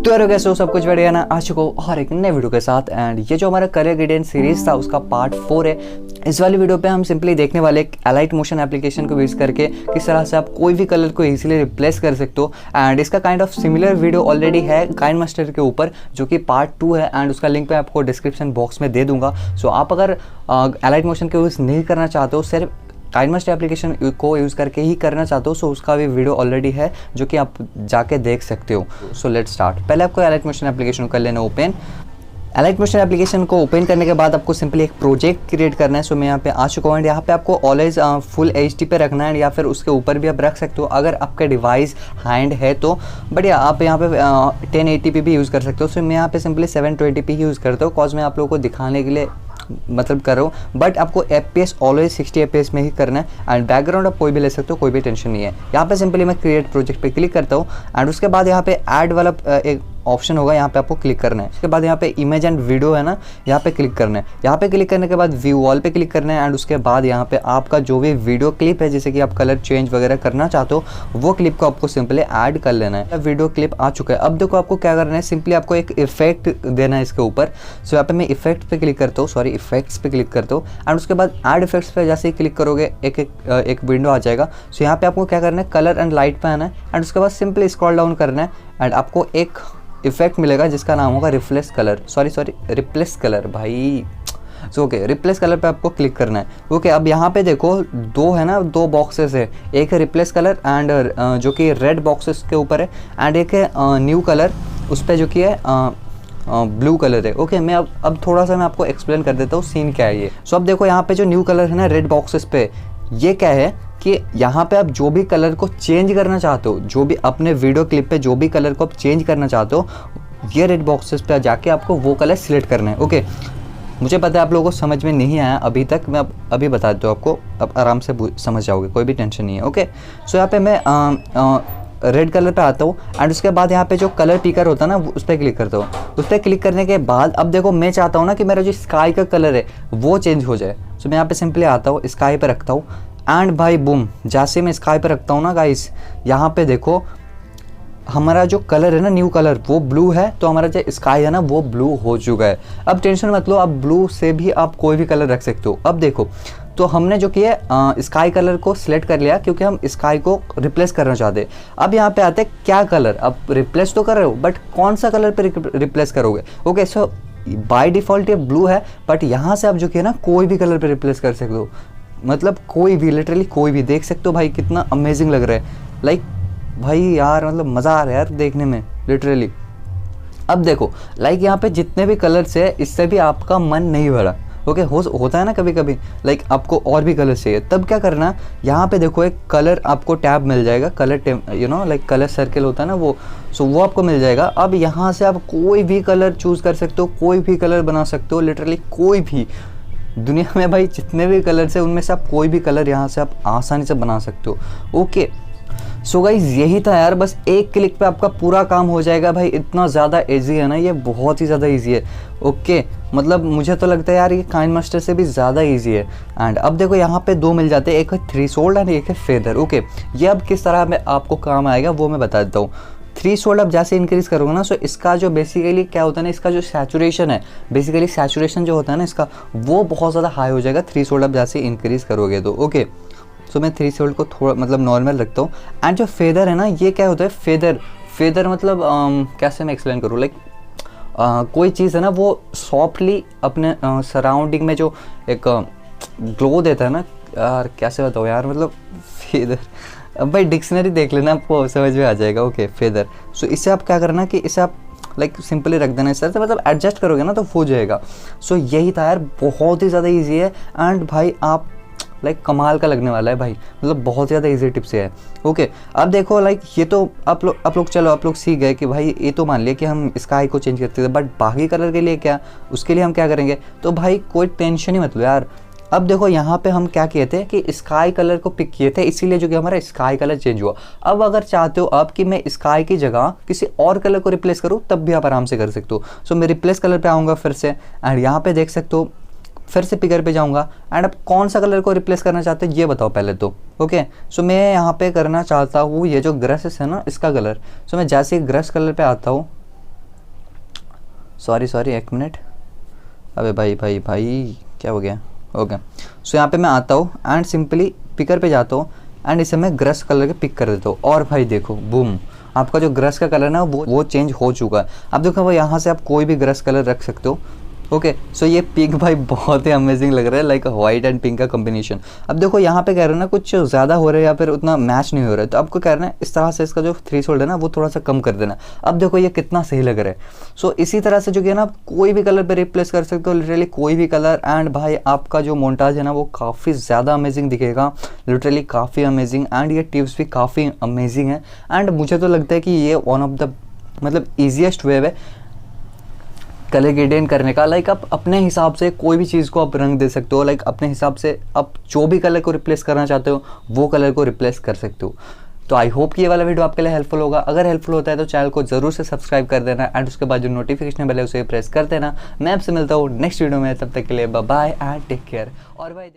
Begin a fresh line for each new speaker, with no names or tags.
तो यार कैसे हो, सब कुछ बढ़िया ना। आ चुका हूँ और एक नए वीडियो के साथ। एंड ये जो हमारा कलर ग्रेडियंट सीरीज था उसका पार्ट 4 है। इस वाली वीडियो पे हम सिंपली देखने वाले एक AlightMotion एप्लीकेशन को यूज़ करके किस तरह से आप कोई भी कलर को इजीली रिप्लेस कर सकते हो। एंड इसका kind of similar video already है काइनमास्टर के ऊपर, जो कि पार्ट 2 है। एंड उसका लिंक मैं आपको डिस्क्रिप्शन बॉक्स में दे दूंगा। सो आप अगर AlightMotion को यूज़ नहीं करना चाहते हो, सिर्फ काइनमास्टर एप्लीकेशन को यूज़ करके ही करना चाहते हो, सो उसका भी वीडियो ऑलरेडी है जो कि आप जाके देख सकते हो। So let's start. पहले आपको AlightMotion एप्लीकेशन कर लेना ओपन। AlightMotion एप्लीकेशन को ओपन करने के बाद आपको सिंपली एक प्रोजेक्ट क्रिएट करना है। सो मैं यहाँ पे आ चुका हूँ। एंड यहाँ पे आपको ऑलवेज फुल HD पे रखना है, या फिर उसके ऊपर भी आप रख सकते हो अगर आपका डिवाइस हैंड है तो। बट या आप यहाँ पे 1080p भी यूज़ कर सकते हो। सो मैं यहाँ पे सिंपली 720p ही यूज़ करता हूँ, कॉज मैं आप लोगों को दिखाने के लिए मतलब कर रहा हूँ। बट आपको FPS ऑलवेज 60 FPS में ही करना है। एंड बैकग्राउंड आप कोई भी ले सकते हो, कोई भी टेंशन नहीं है। यहाँ पे सिंपली मैं क्रिएट प्रोजेक्ट पे क्लिक करता हूँ। एंड उसके बाद यहाँ पे ऐड वाला एक ऑप्शन होगा, यहाँ पे आपको क्लिक करना है। उसके बाद यहाँ पे इमेज एंड वीडियो है ना, यहाँ पे क्लिक करना है। यहाँ पे क्लिक करने के बाद व्यू ऑल पे क्लिक करना है। एंड उसके बाद यहाँ पे आपका जो भी वीडियो क्लिप है, जैसे कि आप कलर चेंज वगैरह करना चाहते हो, वो क्लिप को आपको सिंपली ऐड कर लेना है। वीडियो क्लिप आ चुका है। अब देखो आपको क्या करना है, सिंपली आपको एक इफेक्ट देना है इसके ऊपर। सो यहाँ पे मैं इफेक्ट पे क्लिक करता हूँ, सॉरी इफेक्ट्स पे क्लिक करता हूँ। एंड उसके बाद ऐड इफेक्ट्स पे जैसे ही क्लिक करोगे एक विंडो आ जाएगा। सो यहाँ पे आपको क्या करना है, कलर एंड लाइट पे आना है। एंड उसके बाद सिंपली स्क्रॉल डाउन करना है। एंड आपको एक इफेक्ट मिलेगा जिसका नाम होगा रिप्लेस कलर, रिप्लेस कलर भाई। सो ओके, रिप्लेस कलर पे आपको क्लिक करना है। ओके, अब यहाँ पे देखो दो है ना, दो बॉक्सेस है। एक है रिप्लेस कलर एंड जो कि रेड बॉक्सेस के ऊपर है। एंड एक है न्यू कलर, उस पर जो कि है ब्लू कलर है। ओके, मैं अब थोड़ा सा मैं आपको एक्सप्लेन कर देता हूँ सीन क्या है ये। सो अब देखो यहाँ पे जो न्यू कलर है ना रेड बॉक्सेस पे, ये क्या है कि यहाँ पे आप जो भी कलर को चेंज करना चाहते हो, जो भी अपने वीडियो क्लिप पे जो भी कलर को आप चेंज करना चाहते हो, ये रेड बॉक्सेस पे जाके आपको वो कलर सिलेक्ट करना है। ओके, मुझे पता है आप लोगों को समझ में नहीं आया अभी तक, मैं अभी बता देता हूँ आपको, अब आराम से समझ जाओगे, कोई भी टेंशन नहीं है। ओके, सो यहाँ पे मैं रेड कलर पे आता हूँ। एंड उसके बाद यहाँ पे जो कलर पिकर होता है ना, उस पर क्लिक करता हूँ। उस पर क्लिक करने के बाद अब देखो मैं चाहता हूँ ना कि मेरा जो स्काई का कलर है वो चेंज हो जाए। सो मैं यहाँ पे सिंपली आता हूँ, स्काई पे रखता हूँ। एंड भाई बूम, जैसे मैं स्काई पे रखता हूँ ना गाइस, यहाँ पे देखो हमारा जो कलर है ना, न्यू कलर, वो ब्लू है। तो हमारा जो स्काई है ना वो ब्लू हो चुका है। अब टेंशन मत लो, अब ब्लू से भी आप कोई भी कलर रख सकते हो। अब देखो, तो हमने जो किया स्काई कलर को सिलेक्ट कर लिया क्योंकि हम स्काई को रिप्लेस करना चाहते हैं। अब यहाँ पे आते हैं क्या कलर, अब रिप्लेस तो कर रहे हो बट कौन सा कलर पे रिप्लेस करोगे। ओके, सो बाय डिफ़ॉल्ट ये ब्लू है, बट यहाँ से आप जो किया ना कोई भी कलर पे रिप्लेस कर सकते हो। मतलब कोई भी, लिटरली कोई भी। देख सकते हो भाई कितना अमेजिंग लग रहा है। लाइक भाई यार, मतलब मज़ा आ रहा है यार देखने में, लिटरली। अब देखो लाइक यहाँ पे जितने भी कलर्स है, इससे भी आपका मन नहीं भरा। ओके, होता है ना कभी कभी, लाइक आपको और भी कलर चाहिए, तब क्या करना, यहाँ पे देखो एक कलर आपको टैब मिल जाएगा, कलर लाइक कलर सर्कल होता है ना वो। सो वो आपको मिल जाएगा। अब यहाँ से आप कोई भी कलर चूज़ कर सकते हो, कोई भी कलर बना सकते हो, लिटरली कोई भी। दुनिया में भाई जितने भी कलर्स है उनमें से आप कोई भी कलर यहाँ से आप आसानी से बना सकते हो। ओके, सो गाइज यही था यार, बस एक क्लिक पे आपका पूरा काम हो जाएगा भाई। इतना ज़्यादा इजी है ना ये, बहुत ही ज़्यादा इजी है। ओके, मतलब मुझे तो लगता है यार ये काइनमास्टर से भी ज़्यादा इजी है। एंड अब देखो यहाँ पे दो मिल जाते हैं, एक है थ्रेशोल्ड एंड एक है फेदर। ओके, ये अब किस तरह में आपको काम आएगा वो मैं बता देता हूँ। थ्रेशोल्ड अब जैसे इंक्रीज़ करोगे ना, सो इसका जो बेसिकली क्या होता है ना, इसका जो सैचुरेशन है, बेसिकली सैचुरेशन जो होता है ना इसका, वो बहुत ज़्यादा हाई हो जाएगा थ्रेशोल्ड अब जैसे इंक्रीज़ करोगे तो। ओके, सो मैं थ्रेशोल्ड को थोड़ा मतलब नॉर्मल रखता हूँ। एंड जो फेदर है ना, ये क्या होता है, फेदर मतलब कैसे मैं एक्सप्लेन करूँ, लाइक कोई चीज़ है ना वो सॉफ्टली अपने सराउंडिंग में जो एक ग्लो देता है ना यार, कैसे बताओ यार, मतलब फेदर। अब भाई डिक्शनरी देख लेना, आपको समझ में आ जाएगा। Okay, feather. सो इससे आप क्या करना कि इसे आप लाइक सिंपली रख देना, इस तरह से मतलब एडजस्ट करोगे ना तो हो जाएगा। सो यही था यार, बहुत ही ज़्यादा ईजी है। एंड भाई आप लाइक कमाल का लगने वाला है भाई, मतलब बहुत ज़्यादा इजी टिप्स है। ओके, अब देखो लाइक ये तो आप लोग सीख गए कि भाई ये तो मान लिया कि हम स्काई को चेंज करते थे, बट बाकी कलर के लिए क्या, उसके लिए हम क्या करेंगे। तो भाई कोई टेंशन ही मत लो यार। अब देखो यहाँ पे हम क्या किए थे कि स्काई कलर को पिक किए थे, इसीलिए जो कि हमारा स्काई कलर चेंज हुआ। अब अगर चाहते हो आप कि मैं स्काई की जगह किसी और कलर को रिप्लेस करूँ, तब भी आप आराम से कर सकते हो। सो मैं रिप्लेस कलर पे आऊँगा फिर से। एंड यहाँ पे देख सकते हो, फिर से पिकर पे जाऊँगा। एंड अब कौन सा कलर को रिप्लेस करना चाहते हो ये बताओ पहले तो। ओके, सो मैं यहाँ पे करना चाहता हूँ ये जो ग्रस है ना इसका कलर। सो मैं जैसे ग्रस कलर पे आता हूँ, सॉरी एक मिनट, अबे भाई भाई भाई क्या हो गया। ओके सो यहाँ पे मैं आता हूँ एंड सिंपली पिकर पे जाता हूँ एंड इसे मैं ग्रस कलर के पिक कर देता हूँ और भाई देखो बूम, आपका जो ग्रस का कलर ना वो चेंज हो चुका है। अब देखो वो यहाँ से आप कोई भी ग्रस कलर रख सकते हो। ओके सो ये पिंक भाई बहुत ही अमेजिंग लग रहा है, लाइक वाइट एंड पिंक का कॉम्बिनेशन। अब देखो यहाँ पे कह रहे हैं ना कुछ ज़्यादा हो रहा है या फिर उतना मैच नहीं हो रहा है, तो आपको कह रहे हैं इस तरह से इसका जो थ्रेशोल्ड है ना वो थोड़ा सा कम कर देना। अब देखो ये कितना सही लग रहा है। सो इसी तरह से जो कि है ना आप कोई भी कलर पे रिप्लेस कर सकते हो, लिटरली कोई भी कलर, एंड भाई आपका जो मोन्टाज है ना वो काफ़ी ज़्यादा अमेजिंग दिखेगा, लिटरली काफ़ी अमेजिंग। एंड ये टिप्स भी काफ़ी अमेजिंग है एंड मुझे तो लगता है कि ये वन ऑफ द मतलब ईजिएस्ट वे है कलर ग्रेडियंट करने का। लाइक आप अपने हिसाब से कोई भी चीज़ को आप रंग दे सकते हो, लाइक अपने हिसाब से आप जो भी कलर को रिप्लेस करना चाहते हो वो कलर को रिप्लेस कर सकते हो। तो आई होप कि ये वाला वीडियो आपके लिए हेल्पफुल होगा। अगर हेल्पफुल होता है तो चैनल को जरूर से सब्सक्राइब कर देना एंड उसके बाद जो नोटिफिकेशन बेल है उसे प्रेस कर देना। मैं आपसे मिलता हूँ नेक्स्ट वीडियो में, तब तक के लिए bye bye and take care. और भाई